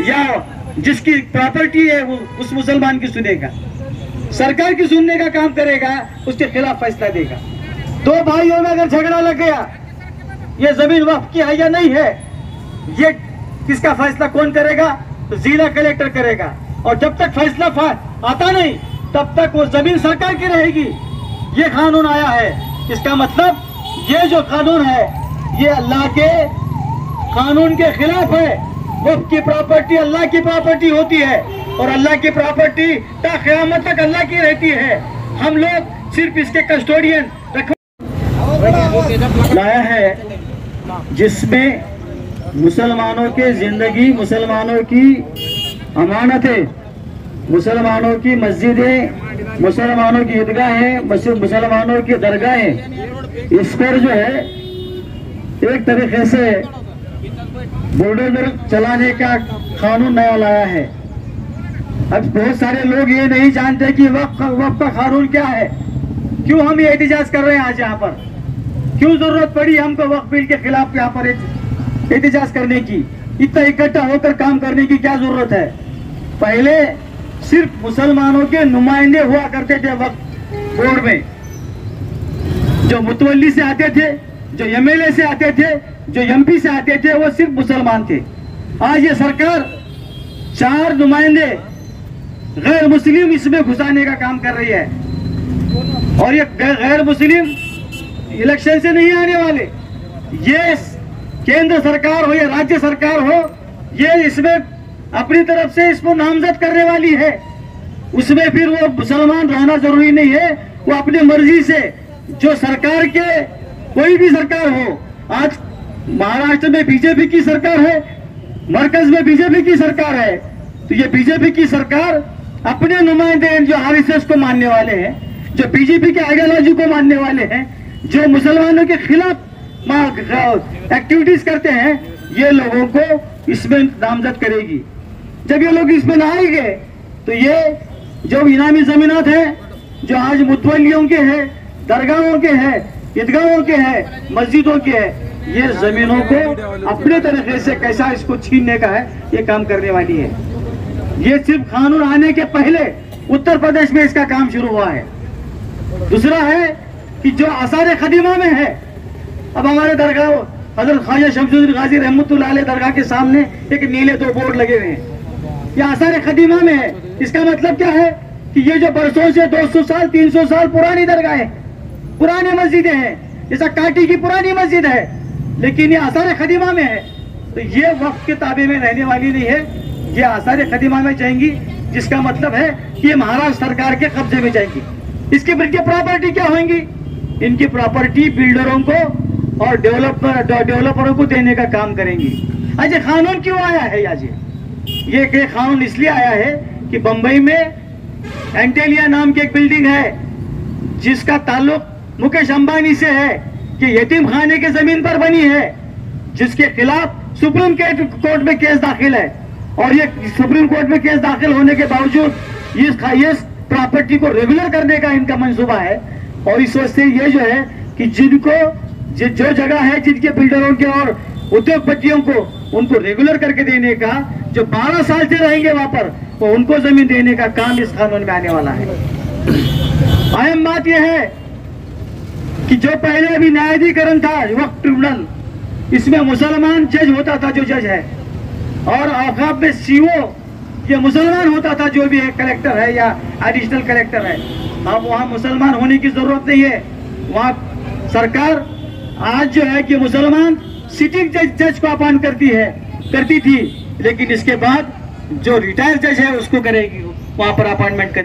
या जिसकी प्रॉपर्टी है वो उस मुसलमान की सुनेगा? सरकार की सुनने का काम करेगा, उसके खिलाफ फैसला देगा। दो भाइयों में अगर झगड़ा लग गया, ये जमीन वक्फ की है या नहीं है, ये किसका फैसला कौन करेगा? तो जिला कलेक्टर करेगा। और जब तक फैसला आता नहीं तब तक वो जमीन सरकार की रहेगी। ये कानून आया है, इसका मतलब ये जो कानून है ये अल्लाह के कानून के खिलाफ है। वक्फ की प्रॉपर्टी अल्लाह की प्रॉपर्टी होती है और अल्लाह की प्रॉपर्टी ता क़यामत तक अल्लाह की रहती है। हम लोग सिर्फ इसके कस्टोडियन लाया है, जिसमें मुसलमानों के जिंदगी, मुसलमानों की अमानतें, मुसलमानों की मस्जिदें, मुसलमानों की ईदगाहें, मुसलमानों की दरगाहें, इस पर जो है एक तरीके से बुलडोजर चलाने का कानून नया लाया है। अब बहुत सारे लोग ये नहीं जानते कि वक्फ का कानून क्या है। क्यों हम ये एहतिजाज कर रहे हैं आज यहाँ पर? क्यों जरूरत पड़ी हमको वक्फ बिल के खिलाफ यहाँ पर एहतिजाज करने की? इतना इकट्ठा होकर काम करने की क्या जरूरत है? पहले सिर्फ मुसलमानों के नुमाइंदे हुआ करते थे वक्फ बोर्ड में, जो मुतवल्ली से आते थे, जो एमएलए से आते थे, जो एमपी से आते थे, वो सिर्फ मुसलमान थे। आज ये सरकार 4 नुमाइंदे गैर मुस्लिम इसमें घुसाने का काम कर रही है। और ये गैर मुस्लिम इलेक्शन से नहीं आने वाले, ये केंद्र सरकार हो या राज्य सरकार हो, ये इसमें अपनी तरफ से इसको नामजद करने वाली है। उसमें फिर वो मुसलमान रहना जरूरी नहीं है, वो अपनी मर्जी से जो सरकार के कोई भी सरकार हो, आज महाराष्ट्र में बीजेपी की सरकार है, मरकज में बीजेपी की सरकार है, तो ये बीजेपी की सरकार अपने नुमाइंदे जो आरएसएस को मानने वाले हैं, जो बीजेपी के आइडियोलॉजी को मानने वाले हैं, जो मुसलमानों के खिलाफ एक्टिविटीज करते हैं, ये लोगों को इसमें नामजद करेगी। जब ये लोग इसमें ना आएंगे तो ये जो इनामी जमीनात हैं, जो आज मुतवल्लियों के हैं, दरगाहों के हैं, ईदगाहों के हैं, मस्जिदों के हैं, ये जमीनों को अपने तरीके से कैसा इसको छीनने का है, ये काम करने वाली है। ये सिर्फ कानून आने के पहले उत्तर प्रदेश में इसका काम शुरू हुआ है। दूसरा है कि जो आसार खदीमा में है, अब हमारे दरगाह हजरत ख्वाजा शमसुद्दीन गाजी रहमतुल्लाह अलैह दरगाह के सामने एक नीले 2 बोर्ड लगे हुए हैं, ये आसार खदीमा में है। इसका मतलब क्या है कि ये जो बरसों से 200 साल 300 साल पुरानी दरगाहें, पुरानी मस्जिदें हैं, जैसा काटी की पुरानी मस्जिद है, लेकिन ये आसार खदीमा में है, तो ये वक्त के ताबे में रहने वाली नहीं है, ये आसार खदीमा में जाएंगी, जिसका मतलब है कि ये महाराष्ट्र सरकार के कब्जे में जाएंगी। इसकी प्रॉपर्टी क्या होंगी? इनकी प्रॉपर्टी बिल्डरों को और डेवलपरों को देने का काम करेंगी। आज ये कानून क्यों आया है? आज ये कानून इसलिए आया है कि बंबई में एंटेलिया नाम की एक बिल्डिंग है, जिसका ताल्लुक मुकेश अंबानी से है, कि यतीम खाने के जमीन पर बनी है, जिसके खिलाफ सुप्रीम कोर्ट में केस दाखिल है। और ये सुप्रीम कोर्ट में केस दाखिल होने के बावजूद इस प्रॉपर्टी को रेगुलर करने का इनका मंसूबा है। और इस वजह से ये जो है कि जिनको जो जगह है, जिनके बिल्डरों के और उद्योगपतियों को, उनको रेगुलर करके देने का, जो 12 साल से रहेंगे वहां पर, तो उनको जमीन देने का काम इस कानून में आने वाला है। अहम बात यह है कि जो पहले अभी न्यायाधिकरण था वक्फ ट्रिब्यूनल, इसमें मुसलमान जज होता था, जो जज है, और औकाफ में सीओ ये मुसलमान होता था, जो भी है कलेक्टर है या एडिशनल कलेक्टर है। अब वहाँ मुसलमान होने की जरूरत नहीं है, वहाँ सरकार आज जो है कि मुसलमान सिटिंग जज को अपॉइंट करती थी, लेकिन इसके बाद जो रिटायर्ड जज है उसको करेगी, वहां पर अपॉइंटमेंट करेगी।